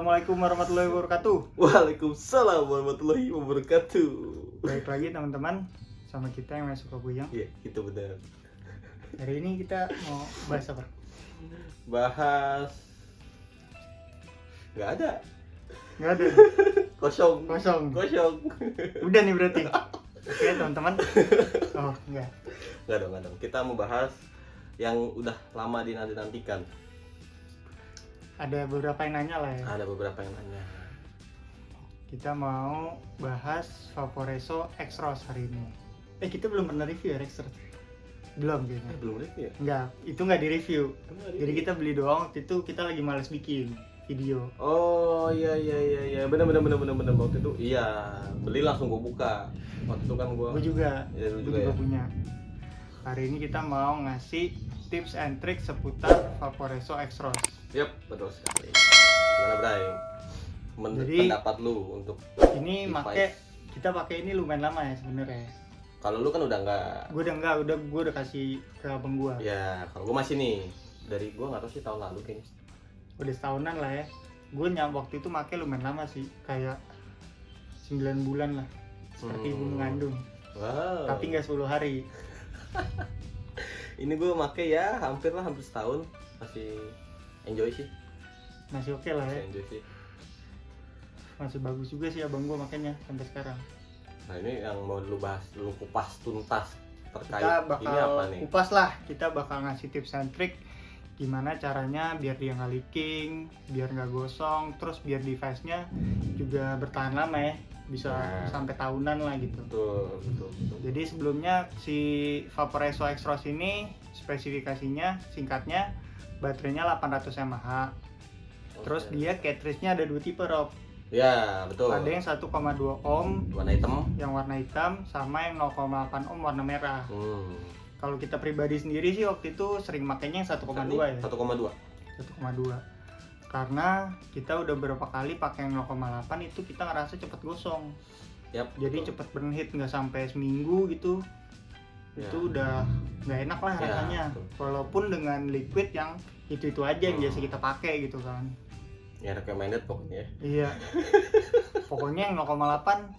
Assalamualaikum warahmatullahi wabarakatuh. Waalaikumsalam warahmatullahi wabarakatuh. Baik lagi teman-teman sama kita yang suka buyang. Iya, itu benar. Hari ini kita mau bahas apa? Bahas nggak ada. Nggak ada. Kosong. Udah nih berarti. Oke teman-teman. Oh enggak. Nggak dong. Kita mau bahas yang udah lama dinanti-nantikan. Ada beberapa yang nanya lah ya. Ada beberapa yang nanya. Kita mau bahas Vaporeso X-Rose hari ini. Kita belum pernah review ya X-Rose? Belum kayaknya. Belum review ya? Enggak, itu nggak di review. Jadi Jadi kita beli doang, waktu itu kita lagi malas bikin video. Oh iya, benar waktu itu iya, beli langsung gue buka. Waktu itu kan gue juga ya. punya. Hari ini kita mau ngasih tips and trick seputar Vaporeso X-Rose. Yap, betul sekali. Gimana Bray? Jadi, pendapat lu untuk ini kita pakai ini lumayan lama ya sebenarnya. kalau lu kan udah enggak. Gue udah kasih ke abang gua. Ya, kalau gua masih nih. Dari gua enggak tahu sih tahun lalu kayaknya. Udah setahunan lah ya. Gue waktu itu pakai lumayan lama sih, kayak 9 bulan lah. Seperti ibu mengandung. Wow. Tapi nggak 10 hari. Ini gua pakai ya hampir setahun, masih enjoy sih. Masih oke lah ya. Masih enjoy sih. Masih bagus juga sih abang gua makanya sampai sekarang. Nah, ini yang mau lu bahas, lu kupas tuntas terkait Kita bakal ini apa nih? kupas lah, kita bakal ngasih tips and trick gimana caranya biar dia nggak leaking, biar nggak gosong, terus biar device-nya juga bertahan lama ya, bisa sampai tahunan lah gitu. Betul. Jadi sebelumnya si Vaporeso X-Rose ini spesifikasinya singkatnya baterainya 800 mAh. Terus dia cartridge-nya ada 2 tipe Rob. Ya, betul. Ada yang 1,2 ohm warna hitam, yang warna hitam sama yang 0,8 ohm warna merah. Kalau kita pribadi sendiri sih waktu itu sering makainya yang 1,2 ya. 1,2. Karena kita udah beberapa kali pakai yang 0,8 itu kita ngerasa cepet gosong. Yap, Jadi betul. cepet burn heat, nggak sampai seminggu gitu. Ya. Itu udah nggak enak lah Ya, rasanya. betul. Walaupun dengan liquid yang itu aja yang biasa kita pakai gitu kan. Ya recommended pokoknya ya. Iya. Pokoknya yang 0,8.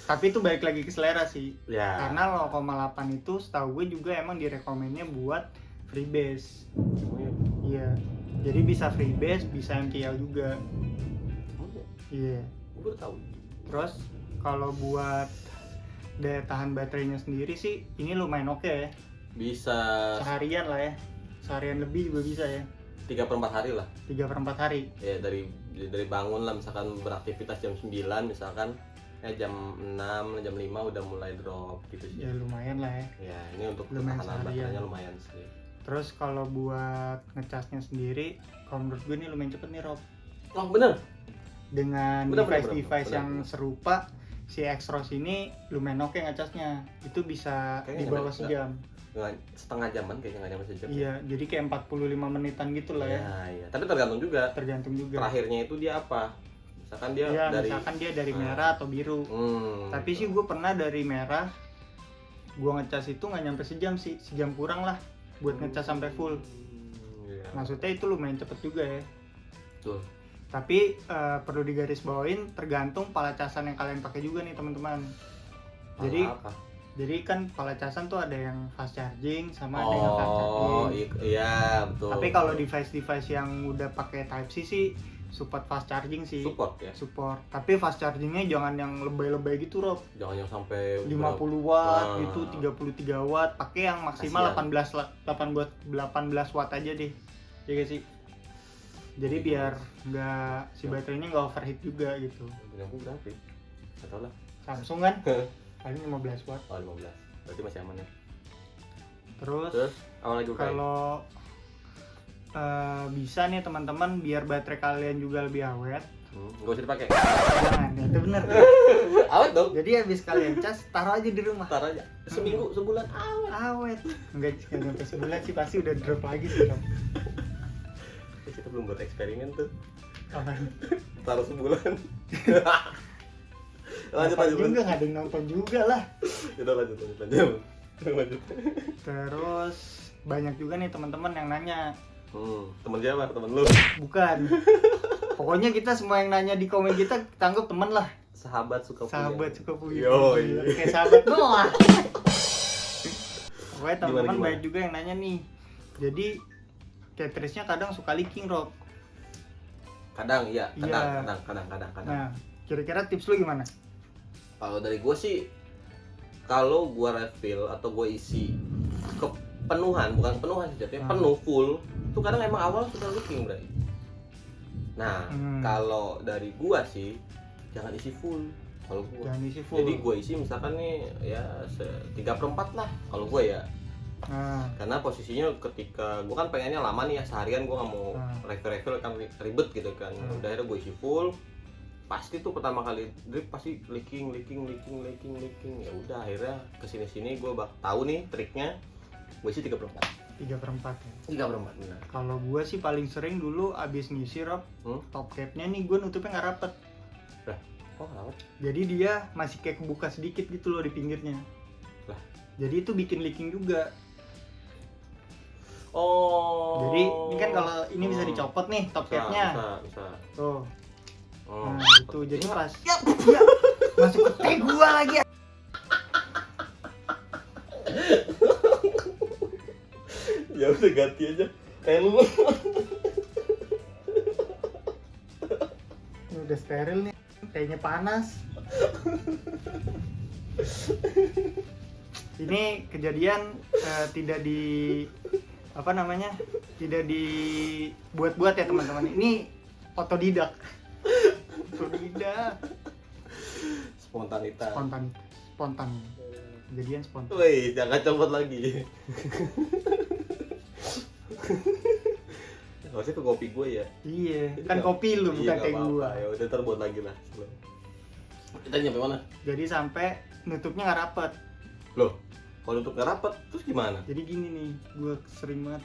Tapi itu balik lagi ke selera sih. Ya. Karena 0,8 itu setahu gue juga emang direkomennya buat freebase. Iya. Jadi bisa freebase, bisa MTL juga. Iya. Gue baru tahu. Terus kalau buat daya tahan baterainya sendiri sih ini lumayan oke ya. Bisa Seharian lah ya. Seharian lebih juga bisa ya. 3/4 hari lah. 3/4 hari. Ya dari bangun lah, misalkan beraktivitas jam 9 misalkan jam 6, jam 5 udah mulai drop gitu sih. Ya lumayan lah ya. Ya, ini untuk Lumayan ketahanan seharian. baterainya lumayan sih. Terus kalau buat ngecasnya sendiri, kalau menurut gue ini lumayan cepet nih Rob. Oh, bener. Dengan Bener. device yang serupa, si X-Rose ini lumayan oke ngecasnya. Itu bisa Kayaknya di bawah nggak- sejam. Setengah jaman kayaknya, nggak nyampe sejam. Iya, jadi kayak 45 menitan gitu lah ya. Iya. Tapi tergantung juga. Tergantung juga. Terakhirnya itu dia apa? Misalkan dia Iya, dari misalkan dia dari merah atau biru. Tapi sih gue pernah dari merah, gue ngecas itu nggak nyampe sejam sih, sejam kurang lah buat ngecas sampai full. Iya. Maksudnya itu lumayan cepet juga ya. Betul. Tapi perlu digarisbawahin tergantung pala casan yang kalian pakai juga nih teman-teman. Jadi kan pala casan tuh ada yang fast charging sama ada yang fast charging. Iya, betul. Tapi kalau device yang udah pakai Type C sih support fast charging sih. support ya. Support. Tapi fast chargingnya jangan yang lebay-lebay gitu Rob. Jangan yang sampai 50 watt Nah. gitu, 33 watt. Pakai yang maksimal Kasian. 18 watt aja deh. Ya gak sih? Jadi biar nggak si baterainya nggak overheat juga gitu. Punya aku berapa ya? Gak tau lah. Samsung kan paling 15 watt. Oh, 15. Berarti masih aman ya. Terus apa lagi Kai? kalau bisa nih teman-teman biar baterai kalian juga lebih awet. Gak usah dipakai. Jangan, itu bener. Awet dong. Jadi habis kalian cas, taruh aja di rumah. Ntar aja. Seminggu, sebulan awet. Awet. Enggak sampai sebulan sih pasti udah drop lagi sih Rob. Kita belum buat eksperimen tuh. Apaan? Taruh sebulan. lanjut. Juga nggak ada yang nonton juga lah. Udah lanjut. Terus banyak juga nih teman-teman yang nanya. Temen siapa? Temen lu? Bukan. Pokoknya kita semua yang nanya di komen kita anggap teman lah. Sahabat suka puyeng. Sahabat suka puyeng. Yo, Gila, kayak sahabat doang. Pokoknya teman-teman Gimana? banyak juga yang nanya nih. Jadi Tetrisnya kadang suka leaking, Rob. Kadang iya, Iya. kadang. Nah, kira-kira tips lu gimana? Kalau dari gue sih, kalau gue refill atau gue isi kepenuhan, bukan kepenuhan sih jatuhnya, penuh full, itu kadang emang awal suka leaking, Bray. Nah, kalau dari gue sih jangan isi full. Kalau gue, Jangan isi full. jadi gue isi misalkan nih ya 3/4 lah. Kalau gue ya, Nah, karena posisinya ketika gue kan pengennya lama nih ya, seharian gue nggak mau refill kan ribet gitu kan. Udah akhirnya gue isi full, pasti tuh pertama kali drip pasti leaking. Ya udah akhirnya kesini gue tahu nih triknya, gue isi 3/4 ya. 3/4 benar. Kalau gua sih paling sering dulu abis ngisi, Rob, top capnya nih gua nutupnya nggak rapet. Oh kenapa? Jadi dia masih kayak kebuka sedikit gitu loh di pinggirnya. Lah. Jadi itu bikin leaking juga. Oh. Jadi ini kan kalau ini bisa dicopot nih top capnya. Bisa. Tuh. Oh. Nah gitu. Jadi pas ya, masuk ke teh gua lagi. Ya udah ganti aja. Kayak lu. Ini udah steril nih. Tehnya panas. Ini kejadian tidak di apa namanya? Tidak dibuat-buat ya teman-teman. Ini otodidak. Spontanitas. Spontan. Kejadian spontan. Woi, jangan copot lagi. Harusnya ke kopi gue ya. Iya, kan kopi lu bukan teh gua. Ya udah ntar buat lagi lah. Kita nyampe mana? Jadi sampai nutupnya nggak rapet. Loh, kalau untuk nggak rapet, terus gimana? Jadi gini nih, gua sering banget.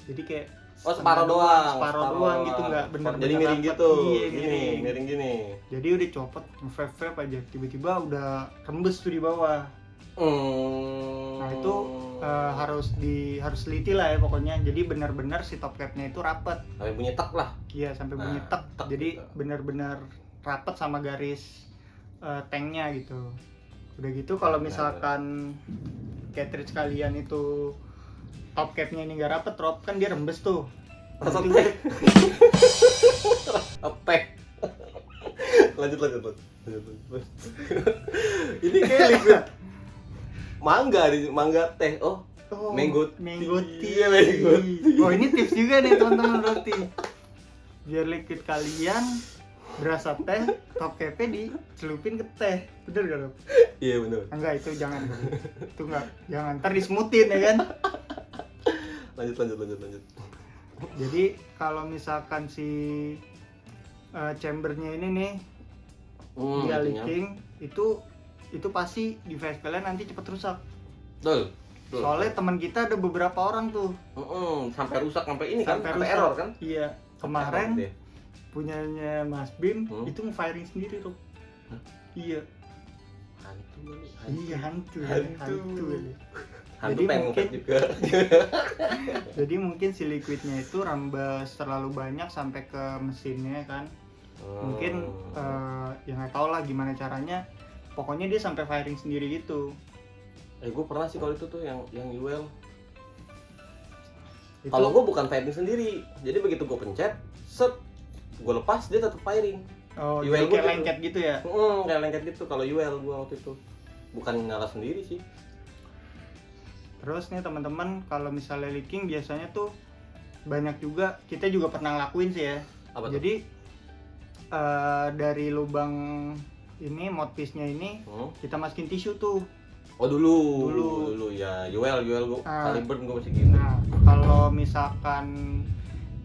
Jadi kayak Separuh doang gitu, nggak bener-bener jadi miring rapet. gitu. Iya, miring gini. Jadi udah copot, nge-vape aja, tiba-tiba udah rembes tuh di bawah. Nah itu harus teliti lah ya pokoknya. Jadi benar-benar si top capnya itu rapet. Sampai bunyi tak lah. Iya sampai bunyi tek. Jadi gitu. benar-benar rapet sama garis tanknya gitu. Udah gitu kalau misalkan cartridge kalian itu top capnya ini nggak rapet, Rob, kan dia rembes tuh. Rasa Itu teh. Teh. Lanjut. Ini kayak liquid mangga teh. Oh, mango tea. tea. Oh ini tips juga nih teman-teman berarti. Biar liquid kalian berasa teh, top capnya dicelupin ke teh. Bener gak, Rob? Iya bener. Enggak, itu jangan. Itu enggak. Jangan, ntar disemutin ya kan. Lanjut. Jadi kalau misalkan si chambernya ini nih dia leaking, itu pasti device kalian nanti cepet rusak. Betul. Soalnya teman kita ada beberapa orang tuh sampai rusak sampai ini kan, sampai rusak. error kan? Iya. Kemarin punyanya Mas Bim itu nge-firing sendiri tuh. Iya. Hantu. Iya hantu. Hantu Jadi pengen mungkin juga. Jadi mungkin si liquidnya itu rembes terlalu banyak sampai ke mesinnya kan. Mungkin ya nggak tahu lah gimana caranya. Pokoknya dia sampai firing sendiri gitu. Gue pernah sih kalau itu tuh yang UL. Kalau gue bukan firing sendiri. Jadi begitu gue pencet, set, gue lepas dia tetap firing. Oh, UL jadi kayak lengket gitu ya? Kayak lengket gitu kalau UL gue waktu itu. Bukan nyala sendiri sih. Terus nih teman-teman, kalau misalnya leaking biasanya tuh banyak juga, kita juga pernah ngelakuin sih ya. Apa tuh? Jadi dari lubang ini mouthpiece-nya ini kita masukin tisu tuh. Oh dulu ya UL gue kaliber gue masih gitu. Nah kalau misalkan,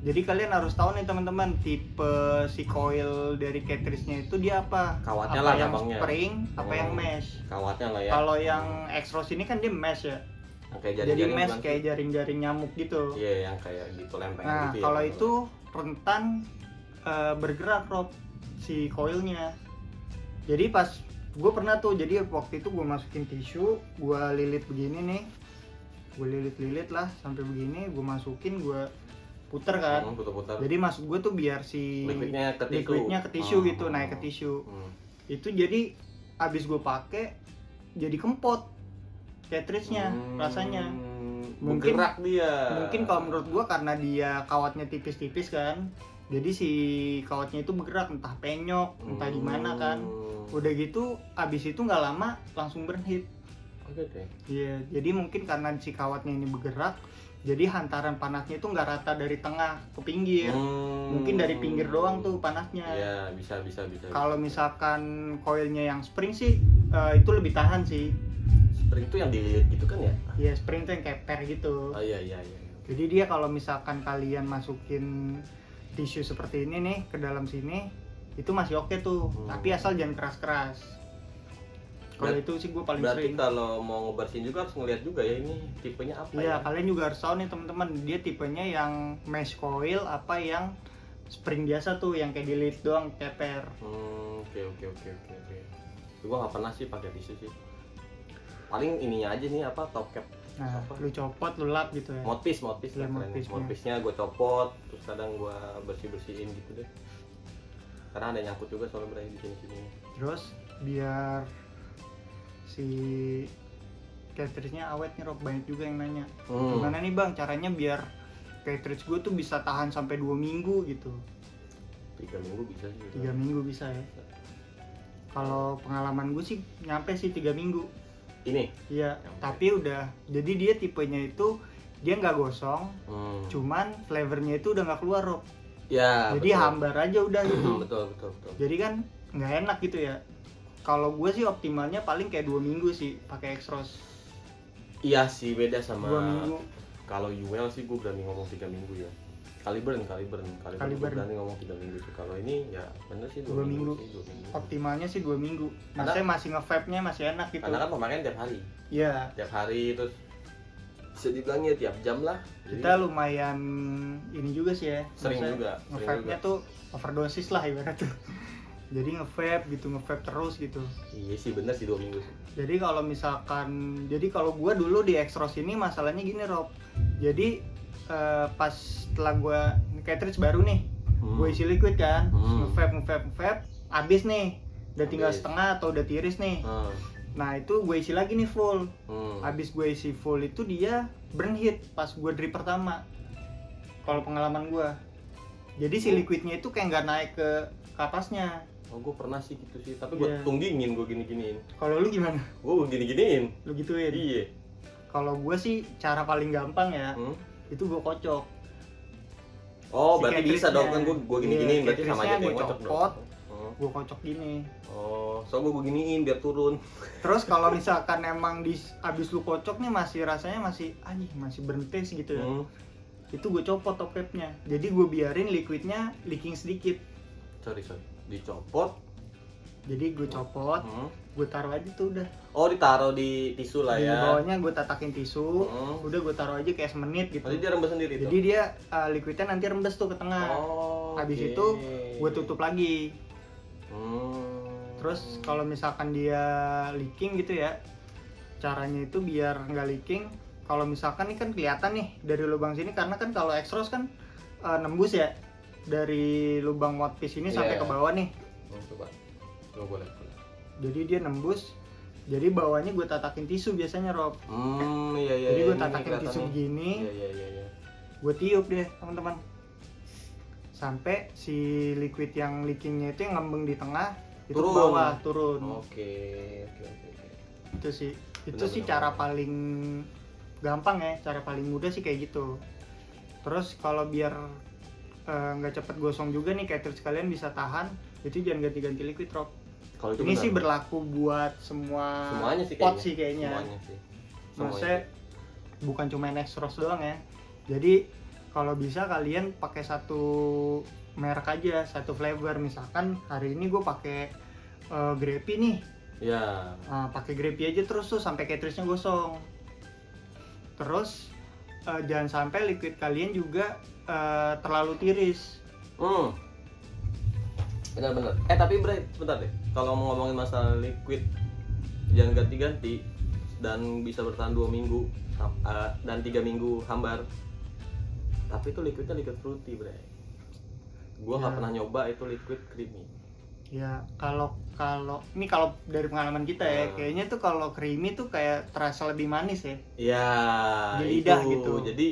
jadi kalian harus tahu nih teman-teman tipe si coil dari cartridge-nya itu dia apa? Kawatnya apa lah yang gampangnya. Spring, apa yang mesh? Kawatnya lah ya. Kalau yang Exros ini kan dia mesh ya. Kayak Jadi mesh kayak jaring-jaring nyamuk gitu. Iya yang kayak gitu lempengan Nah gitu ya. kalau itu rentan bergerak, Rob, si coilnya. Jadi pas gue pernah tuh, jadi waktu itu gue masukin tisu, gue lilit begini nih, gue lilit lah sampai begini, gue masukin, gue puter kan. Putar-putar. Jadi maksud gue tuh biar si liquidnya ke tisu gitu, naik ke tisu. Itu jadi abis gue pakai jadi kempot cartridge-nya rasanya. Mungkin bergerak dia. Mungkin kalau menurut gue karena dia kawatnya tipis-tipis kan. Jadi si kawatnya itu bergerak, entah penyok, entah gimana kan. Udah gitu abis itu nggak lama langsung burnhit. Oke deh. Iya, jadi mungkin karena si kawatnya ini bergerak, jadi hantaran panasnya itu nggak rata dari tengah ke pinggir. Mungkin dari pinggir doang tuh panasnya. Iya, bisa. Kalau misalkan koilnya yang spring sih, itu lebih tahan sih. Spring itu yang dililit gitu kan ya? Iya, spring tuh yang keper gitu. Oh iya. Jadi dia kalau misalkan kalian masukin tisu seperti ini nih ke dalam sini, itu masih oke tuh. Tapi asal jangan keras-keras. Kalau itu sih gue paling berarti sering. kalau mau ngebersihin juga harus ngeliat juga ya ini tipenya apa Iya, ya? kalian juga harus tahu nih teman-teman, dia tipenya yang mesh coil apa yang spring biasa tuh, yang kayak dililit doang keper. Oke. Gue nggak pernah sih pakai tisu sih. Paling ininya aja nih apa top cap. Nah, Apa? lu copot, lu lap gitu ya. Mouthpiece Iya, lah mouthpiece-nya. mouthpiece-nya gue copot, terus kadang gue bersihin gitu deh. Karena ada nyangkut juga soalnya berada di sini. Terus biar si cartridge-nya awet nih Rob, banyak juga yang nanya. Gimana nih Bang caranya biar cartridge gue tuh bisa tahan sampai 2 minggu gitu. 3 minggu bisa sih. 3 minggu bisa ya. Kalau pengalaman gue sih nyampe sih 3 minggu. Ini? Iya, tapi udah, jadi dia tipenya itu dia nggak gosong, cuman flavornya itu udah nggak keluar Rob. Ya. Jadi hambar aja udah gitu. betul. Jadi kan nggak enak gitu ya. Kalau gue sih optimalnya paling kayak 2 minggu sih pakai Exros. Iya sih, beda sama 2 minggu. Kalau UL sih gue berani ngomong 3 minggu ya. Caliburn gue berani ngomong 3 minggu sih. Kalau ini ya bener sih 2 minggu. Sih, 2 minggu. Optimalnya sih 2 minggu. Maksudnya masih nge-vape-nya masih enak gitu. Karena kan pemakaian tiap hari. Iya. Tiap hari terus bisa dibilangnya tiap jam lah. Kita lumayan ini juga sih ya. Sering Maksudnya juga. Nge-vape-nya tuh overdosis lah ibarat tuh. Jadi nge-vape gitu, nge-vape terus gitu. Iya sih bener sih 2 minggu sih. Jadi kalau misalkan, jadi kalau gue dulu di Exros ini masalahnya gini Rob. Jadi pas setelah gue cartridge baru nih, gue isi liquid kan, nge-vape, abis nih, udah tinggal setengah atau udah tiris nih. Nah itu gue isi lagi nih full. Abis gue isi full itu dia burn hit pas gue drip pertama. Kalau pengalaman gue, jadi si liquidnya itu kayak nggak naik ke atasnya. Oh gue pernah sih gitu sih, tapi gue tunggingin, gue gini-giniin. Kalau lu gimana? Gue gini-giniin. Lu gituin? Iya. Kalau gue sih cara paling gampang ya, itu gue kocok. Oh si berarti bisa dong kan gue gini-giniin, berarti sama aja kayak ngocok dong. Gue kocok gini. Oh, soalnya gue giniin biar turun. Terus kalau misalkan emang abis lu kocok nih masih rasanya masih berhenti gitu ya. Itu gue copot top capnya. Jadi gue biarin liquidnya leaking sedikit. Sorry. Dicopot. Jadi gue copot, gue taruh aja tuh udah. Oh ditaruh di tisu lah ya. Di bawahnya gue tatakin tisu, udah gue taruh aja kayak semenit gitu. Jadi dia rembes sendiri tuh? Jadi dia liquidnya nanti rembes tuh ke tengah. Habis itu gue tutup lagi. Terus kalau misalkan dia leaking gitu ya, caranya itu biar nggak leaking. Kalau misalkan ini kan kelihatan nih dari lubang sini, karena kan kalau Exros kan nembus ya dari lubang mouthpiece ini sampai ke bawah nih. Coba. Boleh. Jadi dia nembus. Jadi bawahnya gue tatakin tisu biasanya Rob. Iya. Jadi gue tatakin tisu begini. Iya. Gue tiup deh teman-teman. Sampai si liquid yang leakingnya itu yang ngembeng di tengah itu ke bawah turun. Oke. Itu sih cara paling gampang ya, cara paling mudah sih kayak gitu. Terus kalau biar nggak cepet gosong juga nih cartridge kalian bisa tahan, itu jangan ganti-ganti liquid Rob. Ini sih berlaku buat semuanya sih pot sih kayaknya. Semuanya sih. Maksudnya bukan cuma Exros doang ya. Jadi kalau bisa kalian pakai satu merek aja, satu flavor. Misalkan hari ini gue pakai Grapey nih. Ya. Pakai Grapey aja terus tuh sampai cartridge-nya gosong. Terus jangan sampai liquid kalian juga terlalu tiris. Benar. Tapi Bray, sebentar deh. Kalau mau ngomongin masalah liquid, jangan ganti-ganti dan bisa bertahan 2 minggu dan 3 minggu hambar. Tapi itu liquidnya liquid fruity, Bray. Gua nggak pernah nyoba itu liquid creamy. Ya kalau ini kalau dari pengalaman kita ya, kayaknya tuh kalau creamy tuh kayak terasa lebih manis ya. Iya, di lidah itu. gitu. Jadi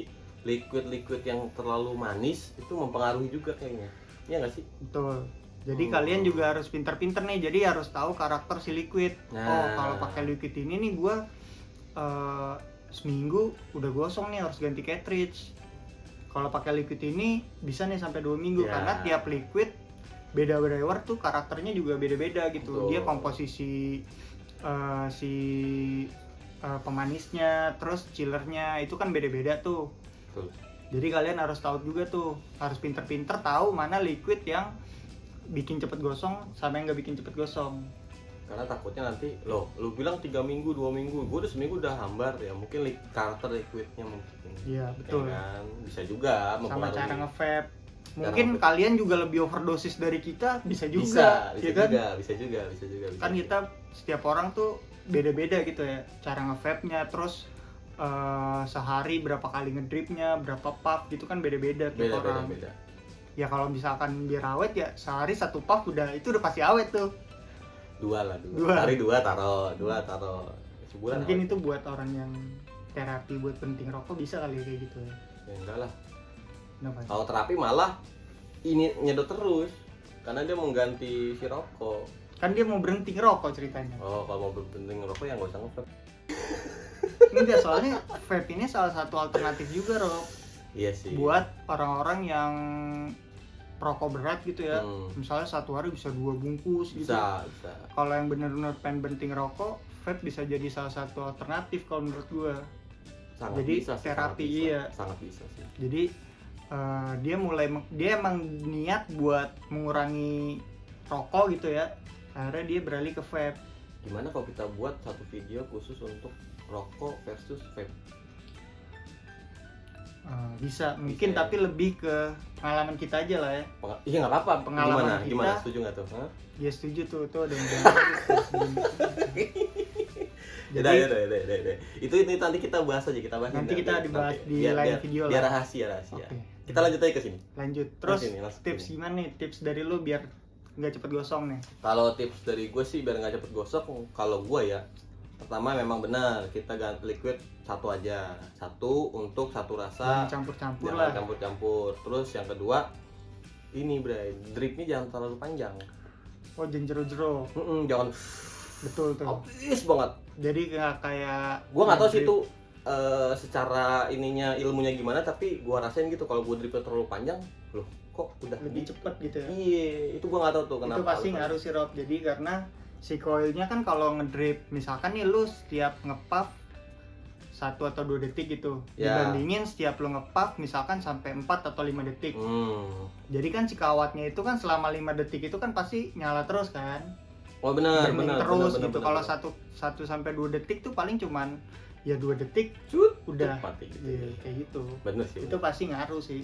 liquid yang terlalu manis itu mempengaruhi juga kayaknya. Iya nggak sih? Betul. Jadi kalian juga harus pinter-pinter nih. Jadi harus tahu karakter si liquid. Oh, kalau pakai liquid ini nih gua seminggu udah gosong nih, harus ganti cartridge. Kalau pakai liquid ini bisa nih sampai 2 minggu karena tiap liquid beda brewer tuh karakternya juga beda-beda gitu. Betul. Dia komposisi pemanisnya, terus chillernya itu kan beda-beda tuh. Betul. Jadi kalian harus tahu juga tuh, harus pinter-pinter tahu mana liquid yang bikin cepet gosong sama yang nggak bikin cepet gosong. Karena takutnya nanti, lu bilang 3 minggu, 2 minggu, gue udah seminggu udah hambar ya, mungkin karakter liquidnya mungkin. Iya betul. Ya kan? Bisa juga sama cara nge-vape. Cara Mungkin kalian juga lebih overdosis dari kita, bisa juga. Bisa kan? juga. Kan kita setiap orang tuh beda-beda gitu ya, cara nge-vape-nya, terus sehari berapa kali ngedripnya, berapa puff gitu kan beda-beda tiap orang. Beda. Ya kalau misalkan biar awet ya sehari 1 puff udah pasti awet tuh. 2 Sehari 2 taruh. Sebulan Mungkin awet. itu buat orang yang terapi buat berhenti rokok bisa kali kayak gitu ya. Ya enggak lah. Kenapa? Kalau terapi malah ini nyedot terus karena dia mengganti si rokok. Kan dia mau berhenti ngerokok ceritanya. Oh, kalau mau berhenti ngerokok ya nggak usah nge-vape. Enggak, soalnya vape ini salah satu alternatif juga, Rob. Iya sih. Buat orang-orang yang perokok berat gitu ya. Misalnya 1 hari bisa 2 bungkus gitu. Bisa. Kalau yang benar-benar pengen berhenti ngerokok, vape bisa jadi salah satu alternatif kalau menurut gua. Sangat Jadi bisa sih, terapi sangat bisa sih. Jadi dia emang niat buat mengurangi rokok gitu ya. Akhirnya dia beralih ke vape. Gimana kalau kita buat satu video khusus untuk rokok versus vape? Bisa mungkin ya. Tapi lebih ke pengalaman kita aja lah ya. Iya nggak apa-apa. Pengalaman Gimana? kita. Setuju nggak tuh? Hah? Dia setuju tuh ada yang Jadi, Itu nanti kita bahas aja, nanti kita dibahas di lain video biar lah. rahasia. Okay. Kita lanjut aja ke sini. Lanjut. Terus langsung tips sini. gimana nih? Tips dari lu biar nggak cepet gosong nih. Kalau tips dari gue sih biar nggak cepet gosong, kalau gue ya, pertama memang benar kita ganti liquid satu aja, satu untuk satu rasa. Jangan campur-campur Jangan lah. campur-campur. Terus yang kedua, ini Bray, dripnya jangan terlalu panjang. Oh, jero-jero. Jangan Betul tuh. habis banget. Jadi nggak kayak. Gua nggak tahu sih itu secara ininya ilmunya gimana, tapi gua rasain gitu kalau gua dripnya terlalu panjang, loh kok udah lebih cepet gitu ya. Iya, itu gua nggak tahu tuh kenapa. Itu pasti ngaruh sih, Rob. Jadi karena si coilnya kan kalau ngedrip, misalkan nih lu setiap ngepuff 1 atau 2 detik gitu, dibandingin setiap lu ngepuff misalkan sampai 4 atau 5 detik. Jadi kan si kawatnya itu kan selama 5 detik itu kan pasti nyala terus kan. Oh benar. Terus gitu. Kalau 1 sampai 2 detik tuh paling cuman ya 2 detik udah mati gitu. Iya, kayak gitu. Bener sih. Itu pasti ngaruh sih.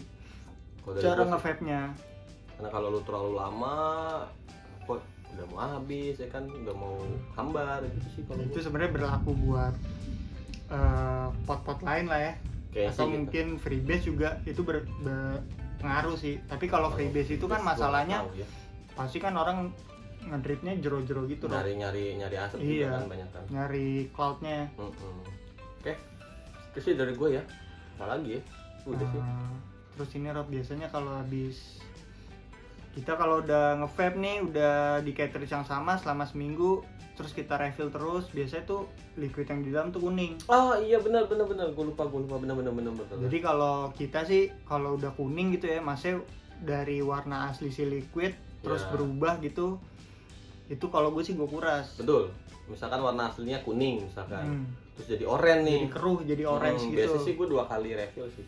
Kalo Cara nge-vape-nya. Karena kalau lu terlalu lama kok udah mau habis ya kan, udah mau hambar gitu sih kalau itu sebenarnya berlaku buat pot-pot lain lah ya. Kayaknya atau sih mungkin gitu. Freebase juga itu berpengaruh sih. Tapi kalau freebase itu kan masalahnya pasti kan orang ngedripnya jero-jero gitu loh. Nyari asap juga kan banyak kan. Nyari cloudnya. Oke. Itu sih dari gue ya. Apa lagi ya? Udah sih. Terus ini Rob, biasanya kalau habis kita kalau udah nge-vape nih, udah di cartridge yang sama selama seminggu, terus kita refill terus, biasanya tuh liquid yang di dalam tuh kuning. Oh iya benar. Gue lupa benar. Jadi kalau kita sih kalau udah kuning gitu ya, maksudnya dari warna asli si liquid terus berubah gitu, itu kalau gue sih gue kuras. Betul. Misalkan warna aslinya kuning misalkan, terus jadi oranye nih. Jadi keruh, jadi orange gitu. Biasanya sih gue 2 kali refill sih.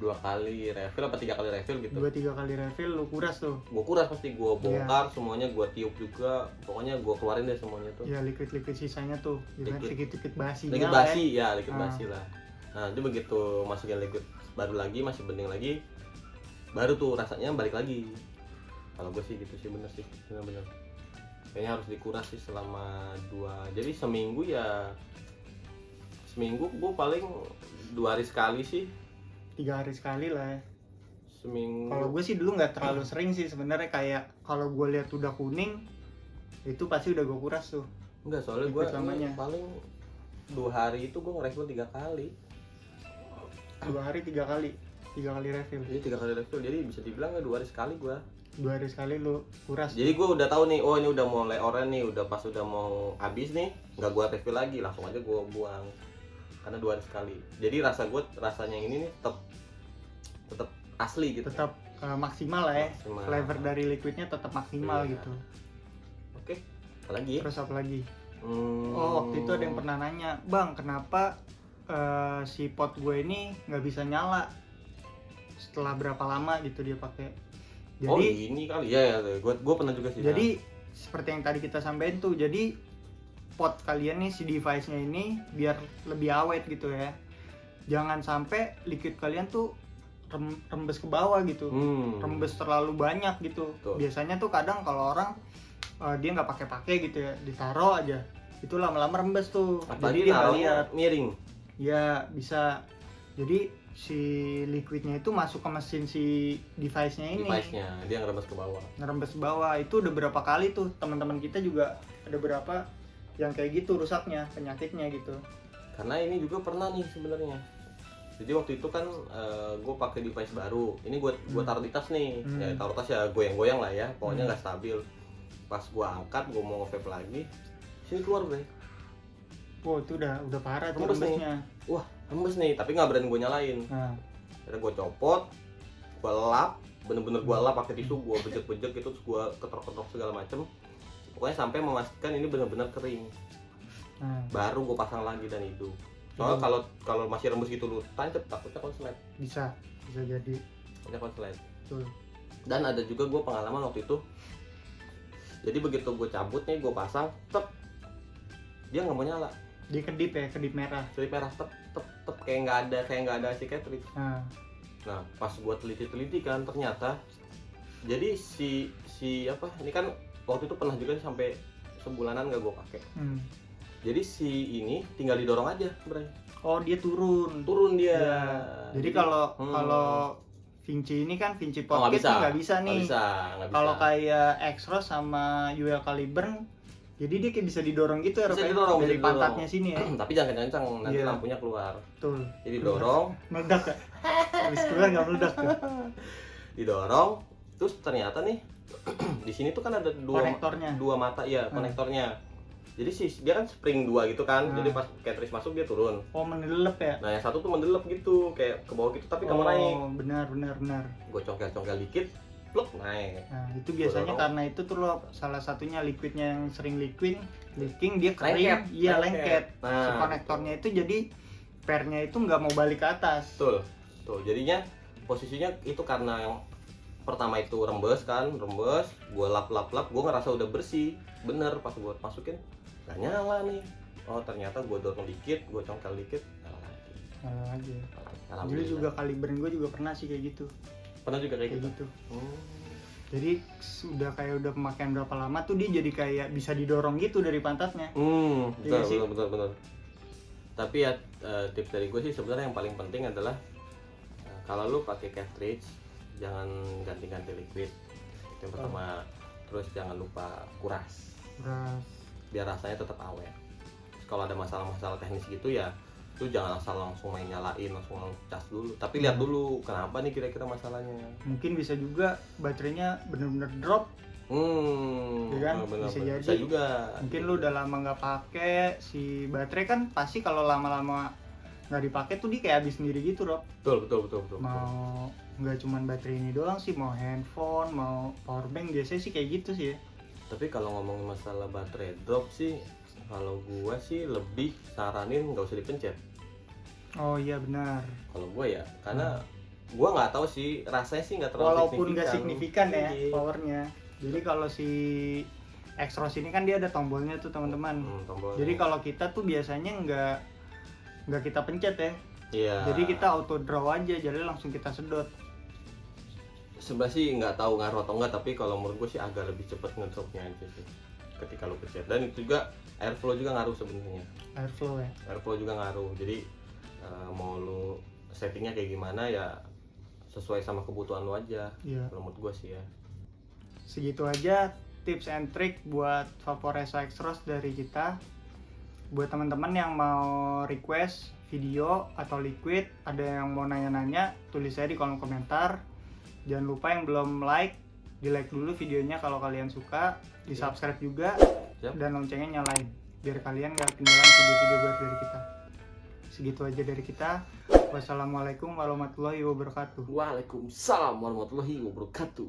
2 kali refill apa 3 kali refill gitu. 2-3 kali refill lu kuras tuh. Gue kuras pasti, gue bongkar semuanya, gue tiup juga, pokoknya gue keluarin deh semuanya tuh. Ya liquid sisanya tuh, sedikit basinya. Liquid basi ya, liquid basi lah. Nah itu begitu masukin liquid baru lagi, masih bening lagi, baru tuh rasanya balik lagi. Kalau gue sih gitu sih, bener sih, bener. Kayaknya harus dikuras sih selama 2, jadi seminggu gue paling 2 hari sekali sih 3 hari sekali lah ya. Seminggu. Kalau gue sih dulu nggak terlalu sering sih sebenarnya, kayak kalau gue lihat udah kuning itu pasti udah gue kuras tuh. Enggak, soalnya gue Liquid lamanya. paling 2 hari itu gue nge-refill 3 kali. 2 hari 3 kali refill. Jadi 3 kali refill, jadi bisa dibilang 2 hari sekali gue. 2 hari sekali lu kuras. Jadi gue udah tahu nih, oh ini udah mulai oren nih, udah pas udah mau habis nih, nggak gue refill lagi, langsung aja gue buang. Karena 2 hari sekali. Jadi rasanya yang ini nih tetap asli gitu. Tetap maksimal lah ya. Maksimal. Flavor dari liquidnya tetap maksimal Iya. gitu. Oke, apa lagi? Terus apa lagi? Oh, waktu itu ada yang pernah nanya, "Bang, kenapa si pot gue ini nggak bisa nyala setelah berapa lama gitu dia pakai?" Jadi, oh ini kali ya, gue pernah juga sih. jadi seperti yang tadi kita sampaikan tuh, jadi pot kalian nih, si device-nya ini biar lebih awet gitu ya. Jangan sampai liquid kalian tuh rembes ke bawah gitu. Rembes terlalu banyak gitu. Betul. Biasanya tuh kadang kalau orang dia nggak pakai gitu ya, ditaro aja. Itu lama-lama rembes tuh. Apalagi Jadi dia nggak naruhnya lihat. miring. Ya bisa. Jadi si liquidnya itu masuk ke mesin si device-nya ini. Device-nya dia ngerembes ke bawah. Ngerembes ke bawah. Itu udah berapa kali tuh teman-teman kita juga ada berapa yang kayak gitu rusaknya, penyakitnya gitu. Karena ini juga pernah nih sebenarnya. Jadi waktu itu kan gue pakai device baru. Ini gue taruh di tas nih. Ya taruh tas ya goyang-goyang lah ya. Pokoknya nggak stabil. Pas gue angkat, gue mau nge-vape lagi, sini keluar bre. Wow, itu udah parah tuh Rembes nih. rembesnya. Wah, rembes nih. Tapi nggak berani gue nyalain. Nah, Akhirnya gue copot, gue lap, bener-bener gue lap pakai tisu, gue bejek-bejek gitu, terus gue ketok-ketok segala macem. Pokoknya sampai memastikan ini bener-bener kering. nah, Baru gue pasang lagi dan hidup. Soalnya kalau masih rembes gitu lu tancap, takutnya konslet. bisa jadi. Takutnya konslet. Betul. Dan ada juga gue pengalaman waktu itu. Jadi begitu gue cabut nih, gue pasang, dia nggak mau nyala. Dia kedip ya, kedip merah. Jadi merah, kayak nggak ada si cartridge. Nah, pas gue teliti kan ternyata, jadi si apa? Ini kan waktu itu pernah juga sampai sebulanan nggak gue pakai. Jadi si ini tinggal didorong aja, Bray. Oh, dia turun. Dia. Ya. Jadi kalau Vinci ini kan Vinci Pocket nggak bisa nih. Nggak bisa. Kalau kayak Exros sama UL Caliburn, jadi dia kayak bisa didorong gitu ya, Bisa kayak didorong, dari bisa pantatnya didorong. sini ya. Tapi jangan kencang, nanti Iya. lampunya keluar. Betul. Jadi dorong, Meledak ya? Habis keluar nggak meledak tuh. didorong, terus ternyata nih di sini tuh kan ada Konektornya. dua mata ya, konektornya. Jadi dia kan spring 2 gitu kan. Jadi pas cartridge masuk dia turun. Oh, mendelep ya? Nah, yang satu tuh mendelep gitu, kayak ke bawah gitu tapi kamu naik. Oh, benar. Gue congkel dikit, pluk naik. Nah, itu biasanya Dorong. karena itu tuh loh, salah satunya liquidnya yang sering leaking dia kering. Lengket. Iya, lengket. Si Nah, konektornya itu jadi pairnya itu nggak mau balik ke atas. betul. Tuh, jadinya posisinya itu karena yang pertama itu rembes, gue lap, gue ngerasa udah bersih, bener pas gue masukin gak nyala nih. Oh ternyata gue dorong dikit, gue congkel dikit, nyala lagi. Nyala lagi. Dulu Alhamdulillah. juga Caliburn gue juga pernah sih kayak gitu. Pernah juga kayak gitu. Gitu. Jadi udah pemakaian berapa lama tuh dia jadi kayak bisa didorong gitu dari pantatnya. Betul. Tapi ya tips dari gue sih sebenarnya yang paling penting adalah kalau lu pakai cartridge jangan ganti-ganti liquid. Itu yang pertama. Terus jangan lupa kuras. Biar rasanya tetap awet. Terus kalau ada masalah-masalah teknis gitu ya, lu jangan asal langsung main nyalain, langsung cas dulu. Tapi lihat dulu kenapa nih kira-kira masalahnya. Mungkin bisa juga baterainya bener-bener drop. Ya kan? Bisa jadi. Bisa juga. Mungkin lu udah lama nggak pakai, si baterai kan pasti kalau lama-lama nggak dipakai tuh dia kayak habis sendiri gitu, Rob. Betul. Mau nggak cuman baterai ini doang sih, mau handphone, mau powerbank, biasanya sih kayak gitu sih ya. Tapi kalau ngomongin masalah baterai drop sih, kalau gua sih lebih saranin nggak usah dipencet. Oh iya benar. Kalau gua ya, karena gua nggak tahu sih, rasanya sih nggak terlalu Walaupun nggak signifikan ya Iya. powernya. Jadi kalau si Extros ini kan dia ada tombolnya tuh teman-teman. Tombolnya. Jadi kalau kita tuh biasanya nggak kita pencet ya. Iya. Jadi kita auto draw aja, jadi langsung kita sedot. Sebenarnya sih nggak tahu ngaruh atau enggak, tapi kalau menurut gue sih agak lebih cepat ngedropnya aja sih ketika lu pencet. Dan itu juga airflow juga ngaruh sebenarnya. Airflow ya. Airflow juga ngaruh. Jadi mau lu settingnya kayak gimana ya sesuai sama kebutuhan lo aja. Iya. Kalau menurut gue sih ya. Segitu aja tips and trick buat Vaporesa Extros dari kita. Buat teman-teman yang mau request video atau liquid, ada yang mau nanya-nanya, tulis aja di kolom komentar. Jangan lupa yang belum like, di like dulu videonya kalau kalian suka, di subscribe juga, dan loncengnya nyalain biar kalian gak ketinggalan video-video baru dari kita. Segitu aja dari kita. Wassalamualaikum warahmatullahi wabarakatuh. Waalaikumsalam warahmatullahi wabarakatuh.